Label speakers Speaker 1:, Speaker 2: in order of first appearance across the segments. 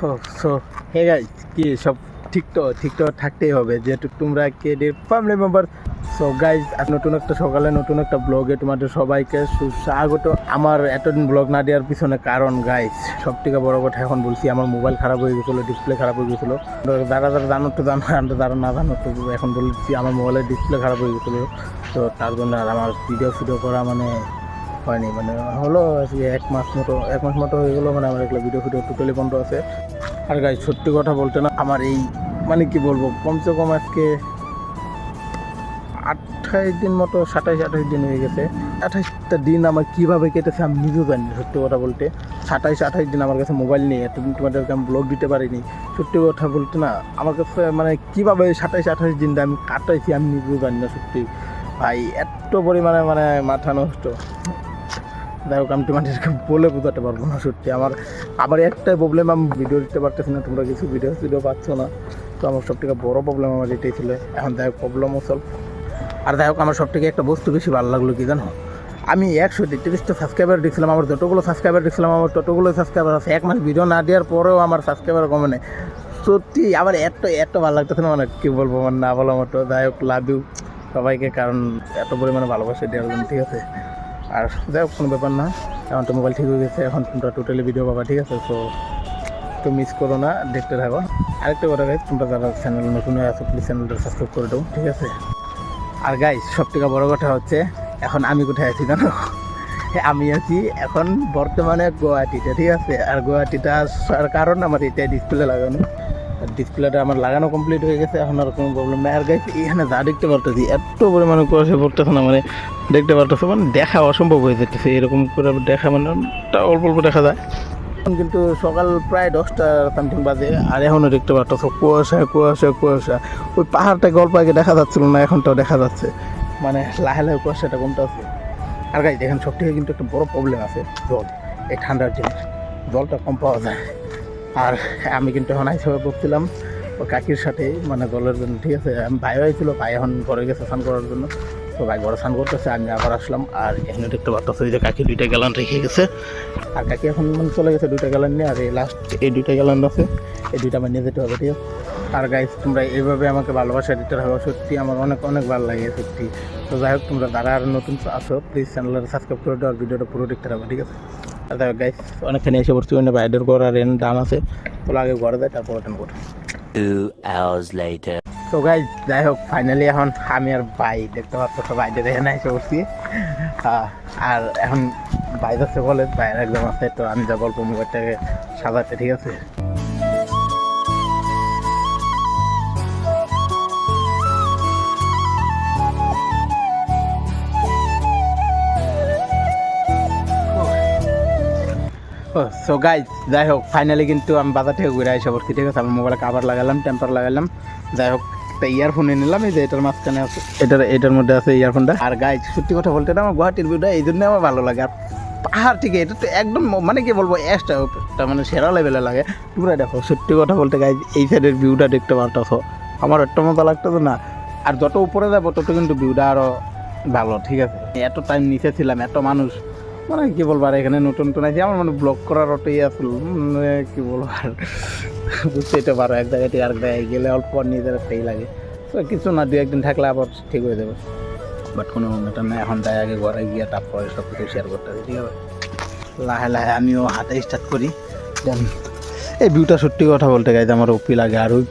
Speaker 1: ও so hey guys, কি সব ঠিক তো থাকতেই হবে, যেহেতু তোমরা কেডির ফ্যামিলি মেম্বার। সো গাইস, নতুন একটা সকালে নতুন একটা ব্লগে তোমাদের সবাইকে সুস্বাগত। আমার এতদিন ব্লগ না দেওয়ার পিছনে কারণ গাইস, সব থেকে বড় কথা এখন বলছি, আমার মোবাইল খারাপ হয়ে গেছিলো, ডিসপ্লে খারাপ হয়ে গেছিলো। যারা জানো তো জানো, আর যারা না জানো তো এখন বলছি, আমার মোবাইলের ডিসপ্লে খারাপ হয়ে গেছিলো। তো তার জন্য আর আমার ভিডিও করা হয়নি, হলো আজকে এক মাস মতো হয়ে গেলো, আমার এগুলো ভিডিও টোটালি বন্ধ আছে। আর গাইস, সত্যি কথা বলতে না, আমার এই কি বলবো, কমসে কম আজকে 28 দিন মতো, 27-28 দিন হয়ে গেছে। 28টা দিন আমার কীভাবে কেটেছে আমি নিজেও জানি না, সত্যি কথা বলতে। 27-28 দিন আমার কাছে মোবাইল নেই, এতদিন তোমাদেরকে আমি ব্লগ দিতে পারিনি। সত্যি কথা বলতে না, আমার কাছে কীভাবে 27-28 দিনটা আমি কাটাইছি আমি নিজেও জানি না, সত্যি ভাই। এত পরিমাণে মাথা নষ্ট। যাই হোক, আমি তোমাদেরকে বলে বোঝাতে পারবো না, সত্যি আমার একটাই প্রবলেম, আমি ভিডিও দিতে পারতেছি না, তোমরা কিছু ভিডিও পাচ্ছ না। তো আমার সবথেকে বড় প্রবলেম আমার এটাই ছিল। এখন যাই হোক, প্রবলেমও সলভ। আর যাই হোক, আমার সবথেকে একটা বস্তু বেশি ভালো লাগলো কি জানো, আমি 133টা সাবস্ক্রাইবার দেখছিলাম, আমার যতগুলো সাবস্ক্রাইবার দেখছিলাম আমার ততগুলো সাবস্ক্রাইবার আছে। এক মাস ভিডিও না দেওয়ার পরেও আমার সাবস্ক্রাইবার কমে নেই। সত্যি আমার এত ভালো লাগতেছে না, কী বলবো, না বলার মতো। যাই হোক, লাভ ইউ সবাইকে, কারণ এত পরিমাণে ভালোবাসা দেওয়ার জন্য, ঠিক আছে। আর যাই হোক, কোনো ব্যাপার না, এখন তো মোবাইল ঠিক হয়ে গেছে, এখন তোমরা টোটালি ভিডিও পাবা, ঠিক আছে। সো একটু মিস করো না, দেখতে থাকো। আরেকটা কথা গাইজ, তোমরা যারা চ্যানেল নতুন হয়ে আছো প্লিজ চ্যানেলটা সাবস্ক্রাইব করে দাও, ঠিক আছে। আর গাইজ, সবথেকে বড় কথা হচ্ছে, এখন আমি কোথায় আছি জানো? আমি আছি এখন বর্তমানে গুয়াহাটিতে, ঠিক আছে। আর গুয়াহাটিতে আসার কারণ আমার এটাই ডিসপ্লে লাগানো, আর ডিসপ্লেটা আমার লাগানো কমপ্লিট হয়ে গেছে, এখন আর কোনো প্রবলেম নেই। আর গাইজ, এখানে যা দেখতে পারতেছি, এত পরিমাণে কুয়াশা পড়তেছে না, দেখতে পারতেছে, দেখা অসম্ভব হয়ে যেতেছে। এরকম করে দেখা অল্প দেখা যায়। এখন কিন্তু সকাল প্রায় 10টা সামথিং বাজে, আর এখনও দেখতে পারতেছ কুয়াশা। ওই পাহাড়টাকে অল্প আগে দেখা যাচ্ছিল না, এখনটাও দেখা যাচ্ছে, লাহে কুয়াশাটা কমতে আছে। আর গাইজ, দেখেন সবথেকে কিন্তু একটা বড় প্রবলেম আছে, জল। এই ঠান্ডার দিনে জলটা কম পাওয়া যায়। আর আমি কিন্তু এখন হিসাবে বলছিলাম ও কাকির সাথে, জলের জন্য, ঠিক আছে। আমি ভাই হয়েছিল, ভাই এখন ঘরে গেছে স্নান করার জন্য। তো ভাই ঘরে স্নান করতেছে, আমি আবার আসলাম। আর এখানে দেখতে পারতেছে যে কাকি 2টা গ্যালান রেখে গেছে, আর কাকি এখন চলে গেছে 2টা গ্যালান নিয়ে। আর এই লাস্ট এই 2টা গ্যালান আছে, এই 2টা আমার নিয়ে যেতে হবে, ঠিক আছে। আর গাইজ, তোমরা এইভাবে আমাকে ভালোবাসা দিতে হবে, সত্যি আমার অনেক ভালো লাগে, সত্যি। তো যাই হোক, তোমরা যারা আর নতুন আসো প্লিজ চ্যানেলটা সাবস্ক্রাইব করে দাও, আর ভিডিওটা পুরো দেখতে হবে, ঠিক আছে। আর যাই হোক গাইজ, অনেকখানি এসে পড়ছি, বাইরের ঘর আর দাম আছে, তো আগে ঘরে যায়, তারপর রিটার্ন করো।
Speaker 2: 2 hours later.
Speaker 1: তো গাইজ, যাই হোক, ফাইনালি এখন আমি আর ভাই দেখতে পাচ্ছ, বাইরে এখানে এসে পড়ছি। আর এখন ভাই যাচ্ছে কলেজ, ভাইয়ের একদম আছে, তো আমি যা গল্প মোবাইলটাকে সাজাতে, ঠিক আছে। সো গাইজ, যাই হোক, ফাইনালি কিন্তু আমি বাজার থেকে ঘুরে এসে পড়ছি, ঠিক আছে। আমি মোবাইলে কাভার লাগালাম, টেম্পার লাগালাম। যাই হোক, একটা ইয়ারফোনে নিলাম, এই যে এটার মাঝখানে আছে, এটার মধ্যে আছে ইয়ারফোনটা। আর গাইজ, সত্যি কথা বলতে না, আমার গুয়াহাটির ভিউটা এই জন্য আমার ভালো লাগে। আর পাহাড় থেকে এটা তো একদম কি বলবো, এক্সট্রা সেরা লেভেলে লাগে। তোমরা দেখো, সত্যি কথা বলতে গাইজ, এই সাইডের ভিউটা দেখতে পারতেছো, আমার একটা মতো লাগতেছে না। আর যত উপরে যাবো তত কিন্তু ভিউটা আরও ভালো, ঠিক আছে। এত টাইম নিচে ছিলাম, এত মানুষ, কি বলবো। আর এখানে নতুন আছে, আমার ব্লগ করার ওটাই আসল, কি বলবো, আর বুঝতেই তো পারো, এক জায়গায় থেকে আরেক জায়গায় গেলে অল্প নিজের একটাই লাগে। তো কিছু না, 2-1 দিন থাকলে আবার ঠিক হয়ে যাবে, বাট কোনো ম্যাটার না। এখন যাই আগে ঘরে গিয়ে তারপরে সব কিছু শেয়ার করতে হবে, ঠিক আছে। লাহে আমিও হাতে স্টার্ট করি, দেন এই ভিউটা সত্যি কথা বলতে গেছে আমার ওপি লাগে। আর ওই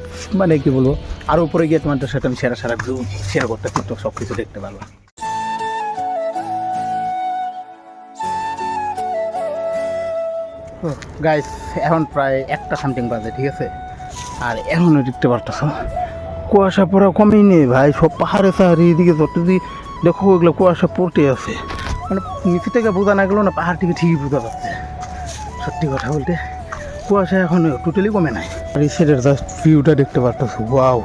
Speaker 1: কি বলবো, আর উপরে গিয়ে তোমাদের সাথে আমি সারা ভিউ শেয়ার করতে তো সব কিছু দেখতে পারবো। গাইস, এখন প্রায় 1টা সামথিং বাজে, ঠিক আছে। আর এখনও দেখতে পারতেছ কুয়াশা পড়া কমেই নেই ভাই, সব পাহাড়ে সাহারি এদিকে যতদিন দেখো ওইগুলো কুয়াশা পড়তে আছে, নিচে থেকে বোঝা না গেলেও না, পাহাড় থেকে ঠিকই বোঝা যাচ্ছে। সত্যি কথা বলতে কুয়াশা এখন টোটালি কমে নাই। আর এই সাইডের জাস্ট ভিউটা দেখতে পারতেছ, ওয়াও,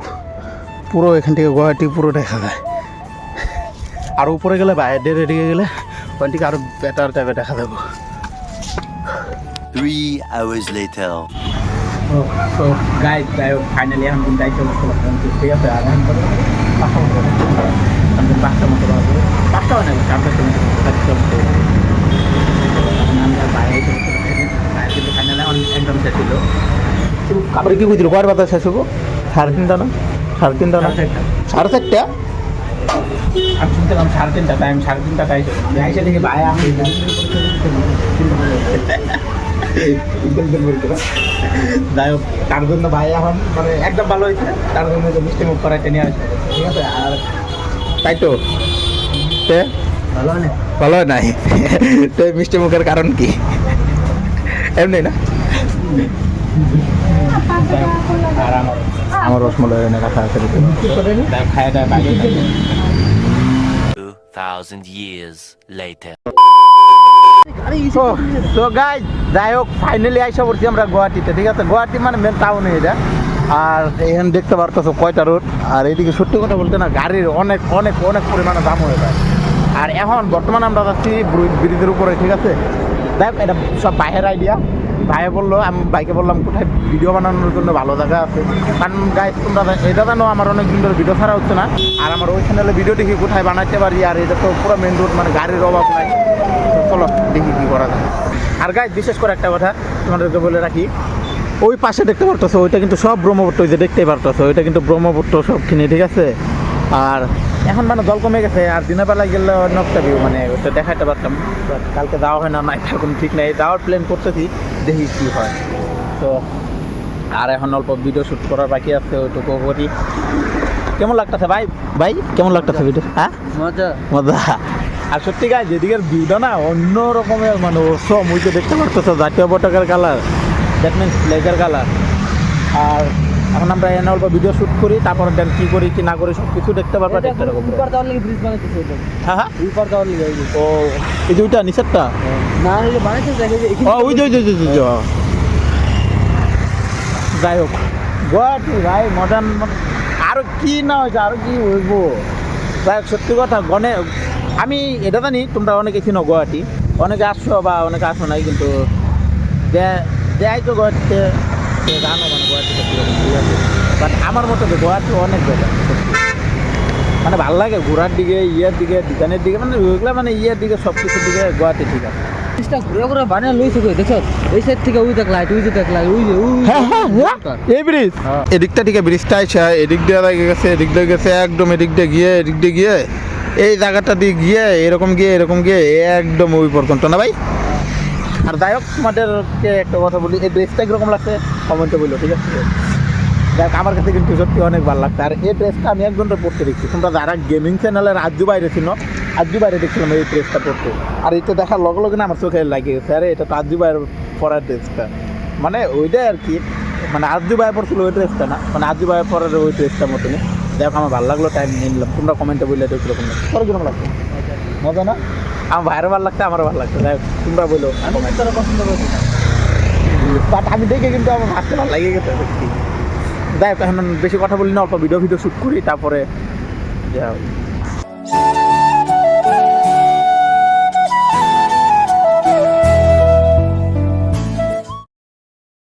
Speaker 1: পুরো এখান থেকে গুয়াহাটি পুরো দেখা যায়। আর উপরে গেলে বাইরের এদিকে গেলে ওখান থেকে আরও বেটার টাইপে দেখা যাবো।
Speaker 2: 3 hours later.
Speaker 1: তো গাইজ, যাই হোক, ফাইনালি এখন কিন্তু দায়িত্ব করতে পারতাম, ঠিক আছে। আর এখন 5টা মতো বাজবে, 5টা মানে 4-5টা মতো আমি আর বাইরে কিন্তু ফাইনালি এখন একদম শেষ ছিল। তারপরে কি বুঝলো কয়ের বাতাস শেষ হবো 3:30 না 3:30 না 4:30 আমি শুনছিলাম 3:30 টাইম 3:30 টাইম এসে দেখি ভাই আমি যাই হোক তার জন্য ভাই এখন মানে একদম ভালো হয়েছে তার জন্য মিষ্টি মুখ করাইতে নিয়ে আসবে ঠিক আছে আর তাই তো ভালো নাই তো মিষ্টি মুখের কারণ কি এমনি না আর আমার রসমলাই এনে রাখা আছে খায় দেয় বাইরে
Speaker 2: 2000 years later.
Speaker 1: তো গাইজ যাই হোক ফাইনালি আইসা পড়ছি আমরা গুয়াহাটিতে ঠিক আছে গুয়াহাটি মানে মেন টাউনে এটা আর এখানে দেখতে পারতেছো কয়টা রোড আর এইদিকে সত্যি কথা বলতে না গাড়ির অনেক অনেক অনেক পরিমাণে দাম হয়ে যায় আর এখন বর্তমানে আমরা যাচ্ছি ব্রিজের উপরে ঠিক আছে দেখ এটা সব বাইরের আইডিয়া ভাইয়ে বললো আমি বাইকে বললাম কোথায় ভিডিও বানানোর জন্য ভালো জায়গা আছে কারণ গাইজ তোমরা এটা জানো আমার অনেক দিন ধরে ভিডিও ছাড়া হচ্ছে না আর আমার ওই চ্যানেলে ভিডিও দেখি কোথায় বানাইতে পারি আর এটা তো পুরো মেন রোড মানে গাড়ির অভাব নাই চলো দেখি কী করা যায় আর গাইজ বিশেষ করে একটা কথা তোমাদেরকে বলে রাখি ওই পাশে দেখতে পারতেছো ওইটা কিন্তু সব ব্রহ্মপুত্র ওই যে দেখতেই পারতেছো ওইটা কিন্তু ব্রহ্মপুত্র সবখানে ঠিক আছে আর এখন মানে জল কমে গেছে আর দিনের বেলায় গেলে অন্য একটা ভিউ মানে ওটা দেখাইতে পারতাম কালকে যাওয়া হয় না না এটা কোনো ঠিক নেই যাওয়ার প্ল্যান করতেছি দেখি কী হয় তো আর এখন অল্প ভিডিও শ্যুট করার বাকি আছে ওইটুকু করি কেমন লাগতেছে ভাই ভাই কেমন লাগতেছে ভিডিও হ্যাঁ
Speaker 3: মজা
Speaker 1: মজা আর সত্যি গায়ে যেদিকের ভিউটা না অন্য রকমের মানে সব মুইতে দেখতে পারতেছো জাতীয় পতাকার কালার দ্যাট মিনস ফ্ল্যাগের কালার আর এখন আমরা এনে অল্প ভিডিও শ্যুট করি তারপর দেন কী করি কি না করি সব কিছু দেখতে পারবা একটা রকম
Speaker 3: ব্রিজ বানাইতেছে
Speaker 1: হ্যাঁ হ্যাঁ
Speaker 3: উইপার দেওয়ার লিগে
Speaker 1: ও এই যে ওইটা নিচেরটা
Speaker 3: না এই যে বানাইতেছে দেখে যে
Speaker 1: ও ওই যে যাই হোক গুয়াহাটি ভাই মডার্ন আরও কি না হয়েছে আরও কি হইব যাই হোক সত্যি কথা আমি এটা জানি তোমরা অনেকে চিনো গুয়াহাটি অনেকে আসছো বা অনেকে আসো নাই কিন্তু যাই তো গুয়াহাটিতে জানো মানে গুয়াহাটিতে ঠিক আছে বাট আমার মতো তো গুয়াহাটি অনেক জায়গা মানে ভালো লাগে ঘোরার দিকে ইয়ের দিকে দোকানের দিকে মানে ওইগুলো মানে ইয়ের দিকে সব কিছুর দিকে গুয়াহাটি ঠিক আছে
Speaker 3: ব্রিজটা ঘুরে ঘুরে বানিয়ে লইছে কই দেখছ এই সাইড থেকে ওই দেখ লাইট ওই যে দেখ লাইট ওই যে
Speaker 1: এই ব্রিজ এদিকটা থেকে ব্রিজটা আছে এদিক দিয়ে গেছে এদিক দিয়ে গেছে একদম এদিক দিয়ে গিয়ে এই জায়গাটা দিয়ে গিয়ে এরকম গিয়ে একদম ওই পর্যন্ত না ভাই আর যাই হোক তোমাদেরকে একটা কথা বলি এই ড্রেসটা কীরকম লাগছে কমেন্টে বললো ঠিক আছে দেখ আমার কাছে কিন্তু সত্যি অনেক ভালো লাগছে আর এই ড্রেসটা আমি 1 ঘন্টা পড়তে দেখছি তোমরা যারা গেমিং চ্যানেলের আজু বাইরে ছিল আজু বাইরে দেখছিলাম এই ড্রেসটা পড়তে আর এটা দেখার লগে লগে না আমার চোখে লাগিয়ে গেছে আরে এটা তো আজু বাইরের পরার ড্রেসটা মানে ওইটাই আর কি মানে আজু বাইরে পড়ছিল ওই ড্রেসটা না মানে আজু বাইরে পরার ওই ড্রেসটা মতনই দেখো আমার ভালো লাগলো টাইম নিয়ে নিলাম তোমরা কমেন্টে বললে এটা কীরকম লাগছে তোর কীরকম লাগছে মজা না আমার ভাইয়েরও ভালো লাগছে আমারও ভালো লাগছে যাই হোক তোমরা বলো
Speaker 3: আমি তোরা পছন্দ করছি
Speaker 1: বাট আমি দেখে কিন্তু আমার ভাবতে ভালো লাগে গেছে সত্যি যাই হোক এখন বেশি কথা বলি না অল্প ভিডিও শ্যুট করি তারপরে